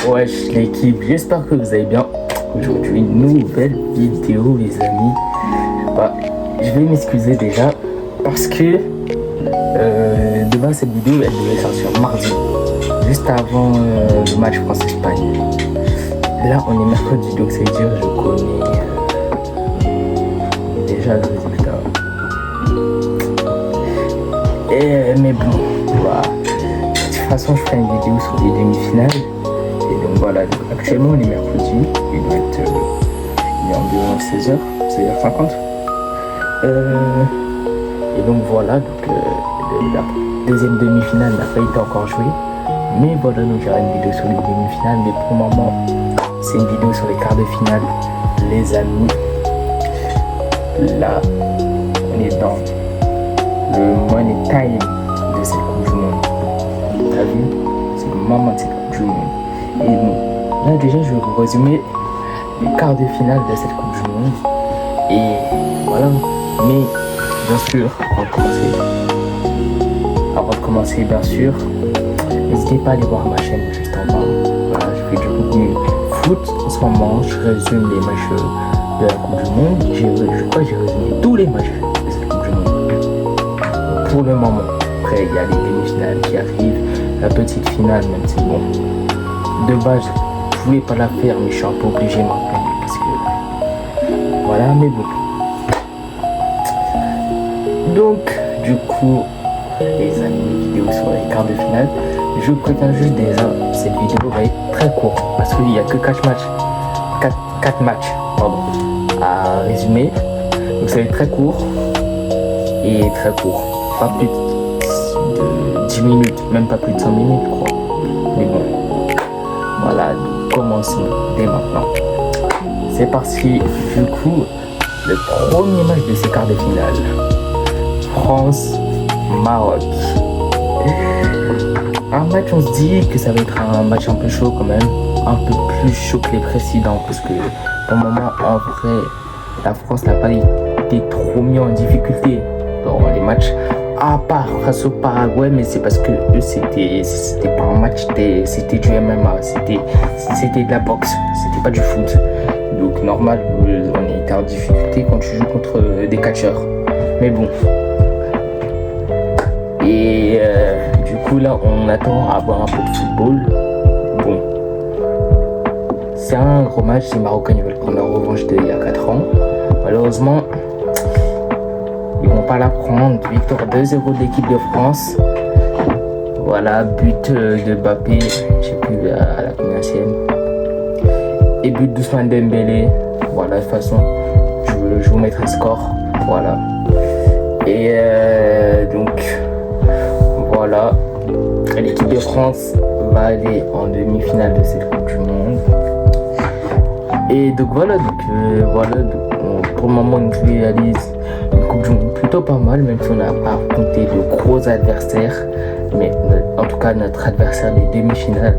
Wesh l'équipe, j'espère que vous allez bien. Aujourd'hui, nouvelle vidéo les amis. Je vais m'excuser déjà parce que devant cette vidéo elle devait sortir mardi, juste avant le match France-Espagne. Là on est mercredi donc ça veut dire je connais déjà le résultat. Mais bon, voilà. De toute façon je ferai une vidéo sur les demi-finales. Et donc voilà, actuellement on est mercredi, il doit être il est environ 16h, 16h50. Et donc voilà, donc, la deuxième demi-finale n'a pas été encore jouée. Mais voilà, donc j'aurai une vidéo sur les demi-finales. Mais pour le moment, c'est une vidéo sur les quarts de finale. Les amis, là, on est dans le money time de cette Coupe du Monde. T'as vu? C'est le moment de cette Coupe du Monde. Et bon, là déjà je vais vous résumer les quarts de finale de cette Coupe du Monde. Et voilà, mais bien sûr, avant de commencer bien sûr, n'hésitez pas à aller voir ma chaîne juste en bas. Voilà, je fais du contenu foot en ce moment, je résume les matchs de la Coupe du Monde. Je crois que j'ai résumé tous les matchs de cette Coupe du Monde. Pour le moment, après il y a les demi-finales qui arrivent, la petite finale même si bon. De base, je voulais pas la faire, mais je suis un peu obligé maintenant parce que voilà, mais bon. Donc, du coup, les amis, vidéo sur les quarts de finale. Je vous préviens juste déjà, cette vidéo va être très courte parce qu'il n'y a que 4 matchs, 4 matchs à résumer. Donc, ça va être très court et très court. Pas plus de 10 minutes, même pas plus de 5 minutes, je crois. Mais bon. Voilà, nous commençons dès maintenant. C'est parti. Du coup, le premier match de ces quarts de finale. France-Maroc. Un match, on se dit que ça va être un match un peu chaud quand même. Un peu plus chaud que les précédents. Parce que pour le moment, en vrai, la France n'a pas été trop mis en difficulté dans les matchs. À part face au Paraguay, mais c'est parce que eux c'était pas un match, c'était du MMA, c'était de la boxe, c'était pas du foot. Donc normal, on était en difficulté quand tu joues contre des catcheurs. Mais bon. Et du coup là on attend à voir un peu de football. Bon. C'est un gros match, les Marocains ils veulent prendre leur revanche d'il y a 4 ans. Malheureusement, ils vont pas la prendre. Victoire 2-0 de l'équipe de France. Voilà, but de Mbappé, je sais plus à la commerciale. Et but d'Ousmane Dembélé. Voilà, de toute façon, je vous mettrai le score. Voilà. Et donc, voilà. L'équipe de France va aller en demi-finale de cette Coupe du Monde. Et donc voilà, pour le moment, on réalise une Coupe du Monde plutôt pas mal, même si on n'a pas affronté de gros adversaires. Mais en tout cas, notre adversaire des demi-finales,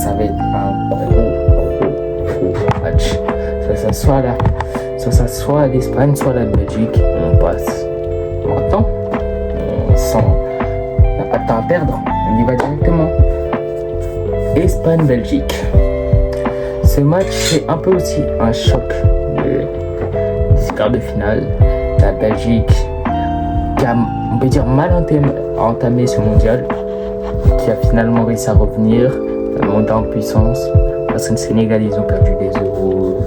ça va être un gros match. Soit l'Espagne, soit la Belgique. On passe maintenant. On n'a pas de temps à perdre. On y va directement. Espagne-Belgique. Ce match, c'est un peu aussi un choc des quarts de finale. La Belgique qui a, on peut dire, mal entamé ce mondial, qui a finalement réussi à revenir, monter en puissance. Parce que le Sénégal, ils ont perdu des euros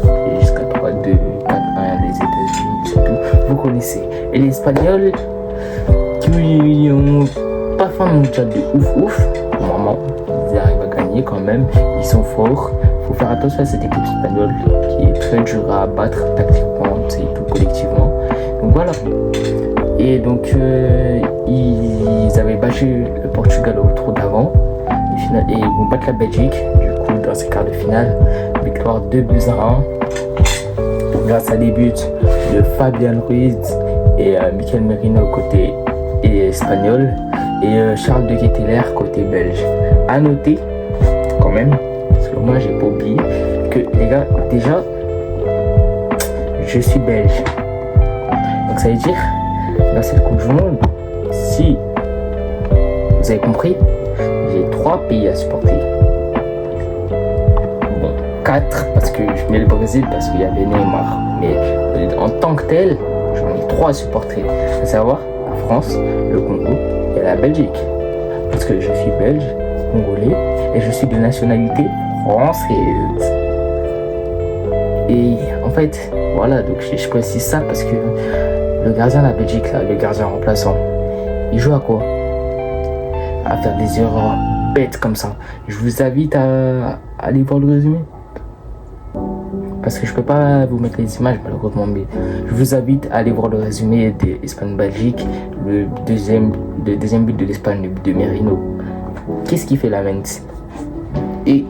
jusqu'à 3-2, 4-1, les États-Unis, c'est tout. Vous connaissez. Et les Espagnols qui n'ont pas fait un mondial de ouf. Au moment, ils arrivent à gagner quand même. Ils sont forts. Il faut faire attention à cette équipe espagnole qui est très dure à battre tactiquement et tout collectivement. Donc voilà. Et donc ils avaient battu le Portugal au tour d'avant. Et ils vont battre la Belgique. Du coup, dans ces quarts de finale, victoire 2-1 grâce à des buts de Fabian Ruiz et Mikel Merino côté espagnol et Charles de Ketelaere côté belge. À noter quand même, parce que moi j'ai pas oublié que les gars, déjà je suis belge. Donc ça veut dire dans cette Coupe du Monde, si vous avez compris, j'ai 3 pays à supporter. 4 parce que je mets le Brésil parce qu'il y avait Neymar. Mais en tant que tel, j'en ai 3 à supporter. À savoir la France, le Congo et la Belgique. Parce que je suis belge, congolais et je suis de nationalité française. Et en fait, voilà, donc je précise ça parce que le gardien de la Belgique, là, le gardien remplaçant, il joue à quoi? À faire des erreurs bêtes comme ça. Je vous invite à aller voir le résumé. Parce que je peux pas vous mettre les images malheureusement, mais je vous invite à aller voir le résumé d'Espagne-Belgique, le deuxième but de l'Espagne, le but de Merino. Qu'est-ce qu'il fait la Mainz? Et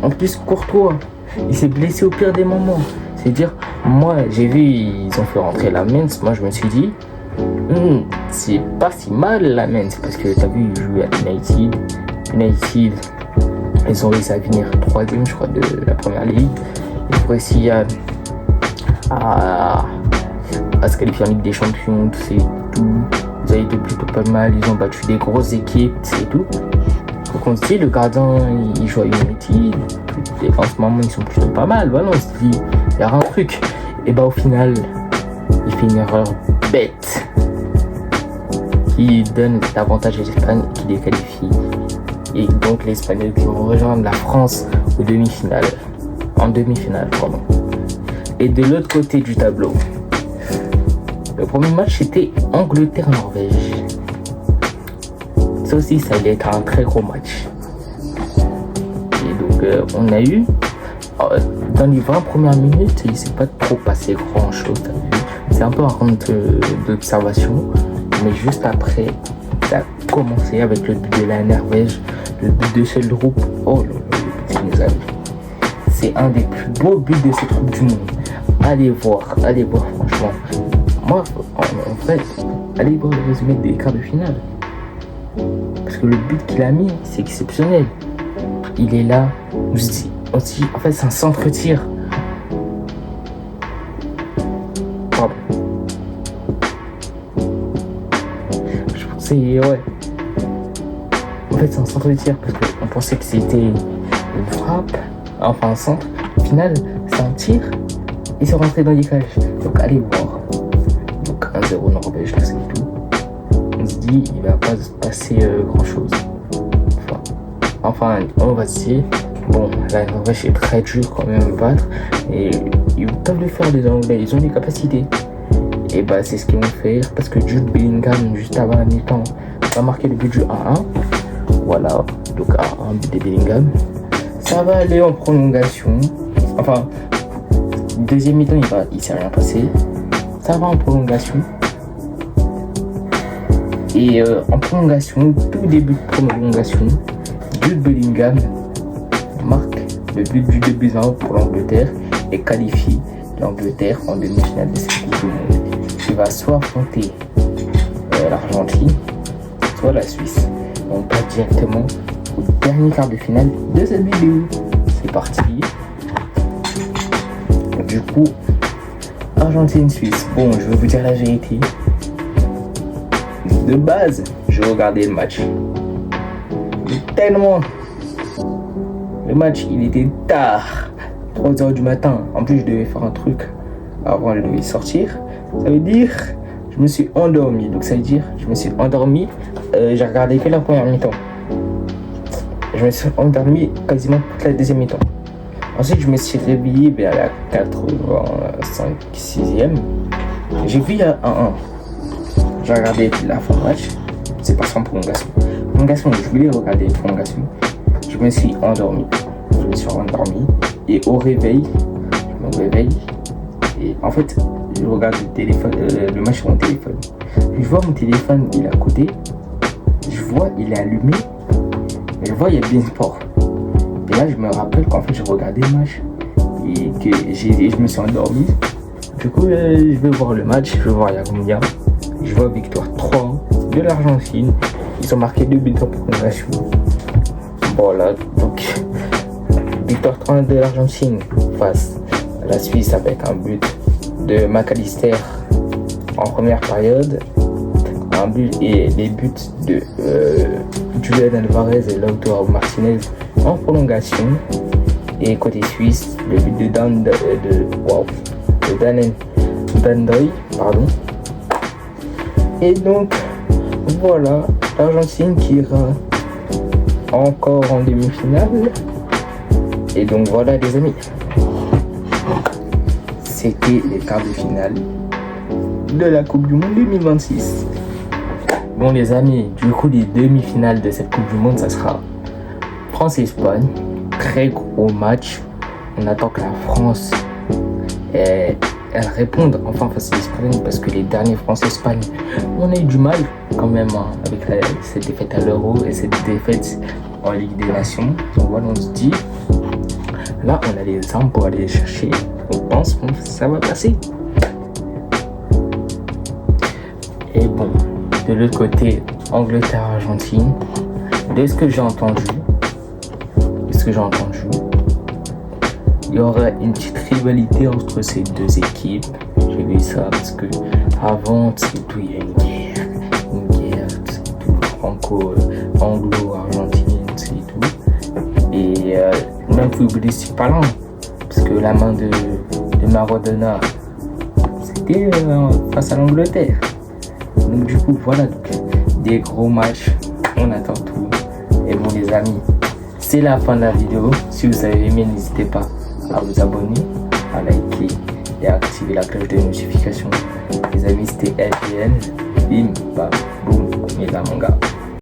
en plus Courtois, il s'est blessé au pire des moments. C'est-à-dire, moi j'ai vu, ils ont fait rentrer la Mainz, moi je me suis dit, c'est pas si mal la Mainz, parce que t'as vu, ils jouent à United, ils ont réussi à venir 3ème, je crois, de la première ligue. Ils ont réussi à se qualifier en Ligue des Champions, c'est tout. Ils ont été plutôt pas mal, ils ont battu des grosses équipes, c'est tout. Donc on se dit, le gardien, il joue à United, et en ce moment, ils sont plutôt pas mal. Voilà, on se dit, il y a un truc. Et bah au final, il fait une erreur bête qui donne l'avantage à l'Espagne et qui les qualifie. Et donc les Espagnols qui vont rejoindre la France en demi-finale, pardon. Et de l'autre côté du tableau, le premier match c'était Angleterre-Norvège. Ça aussi, ça allait être un très gros match. Et donc on a eu, dans les 20 premières minutes, il ne s'est pas trop passé grand chose. C'est un peu un round d'observation, mais juste après, ça a commencé avec le but de la Norvège, le but de ce groupe. Oh là là, le but qu'ils nous a vu. C'est un des plus beaux buts de cette Coupe du Monde. Allez voir franchement. Moi, en fait, allez voir le résumé des quarts de finale. Parce que le but qu'il a mis, c'est exceptionnel. Il est là, on se dit, en fait, c'est un centre-tir. Pardon. Je pensais, ouais. En fait, c'est un centre-tir parce qu'on pensait que c'était une frappe, enfin un centre. Au final, c'est un tir. Ils sont rentrés dans les cages. Donc, allez voir. Donc, 1-0 Norvège, là, c'est tout. On se dit, il va pas se passer grand-chose. Enfin, on va se dire, bon, la Norvège est très dur quand même à battre. Et ils peuvent le faire, les Anglais. Ils ont des capacités. Et bah, c'est ce qu'ils vont faire. Parce que Jude Bellingham, juste avant la mi-temps, va marquer le but du 1-1. Voilà. Donc, un but de Bellingham. Ça va aller en prolongation. Enfin, deuxième mi-temps, il s'est rien passé. Ça va en prolongation. Et en prolongation, tout début de prolongation, Jude Bellingham marque le but du 2-1 pour l'Angleterre et qualifie l'Angleterre en demi-finale de cette Coupe du Monde. Il va soit affronter l'Argentine, soit la Suisse. On passe directement au dernier quart de finale de cette vidéo. C'est parti. Du coup, Argentine-Suisse. Bon, je vais vous dire la vérité. De base, je regardais le match. Tellement. Le match, il était tard. 3h du matin. En plus, je devais faire un truc avant de sortir. Ça veut dire, je me suis endormi. Donc, ça veut dire, je me suis endormi. J'ai regardé que la première mi-temps. Je me suis endormi quasiment toute la deuxième mi-temps. Ensuite, je me suis réveillé vers la 85, 6e. J'ai vu 1-1. J'ai regardé la fin du match. C'est passé en prolongation. Prolongation, je voulais regarder la prolongation. Je me suis endormi. Et au réveil, je me réveille. Et en fait, je regarde le match sur mon téléphone. Je vois mon téléphone, il est à côté. Je vois, il est allumé. Mais je vois, il y a bien sport. Et là, je me rappelle qu'en fait, je regardais le match. Et que je me suis endormi. Du coup, je vais voir le match. Je vais voir il y a combien. Je vois victoire 3 de l'Argentine. Ils ont marqué 2 buts en prolongation. Voilà, donc victoire 3 de l'Argentine face à la Suisse avec un but de McAllister en première période. Un but et les buts de Julian Alvarez et Lautaro Martinez en prolongation. Et côté suisse, le but de Dan Doy, pardon. Et donc, voilà, l'Argentine qui ira encore en demi-finale. Et donc voilà les amis, c'était les quarts de finale de la Coupe du Monde 2026. Bon les amis, du coup les demi-finales de cette Coupe du Monde, ça sera France-Espagne. Très gros match. On attend que la France elle réponde enfin face à l'Espagne, parce que les derniers France-Espagne, on a eu du mal quand même avec cette défaite à l'Euro et cette défaite en Ligue des Nations. Donc voilà, on se dit, là on a les armes pour aller les chercher. On pense que ça va passer. Et bon, de l'autre côté, Angleterre-Argentine, de ce que j'ai entendu, il y aura une petite rivalité entre ces deux équipes. J'ai vu ça parce que avant, c'est tout, il y a une guerre, c'est tout, anglo-argentine, c'est tout. Et même footballistique parlant, parce que la main de Maradona, c'était face à l'Angleterre. Donc du coup, voilà, donc, des gros matchs, on attend tout. Et bon les amis, c'est la fin de la vidéo. Si vous avez aimé, n'hésitez pas à vous abonner, à liker et à activer la cloche de notification. Les amis, c'était LGN. Bim, bam, boum, mes gars, mon gars.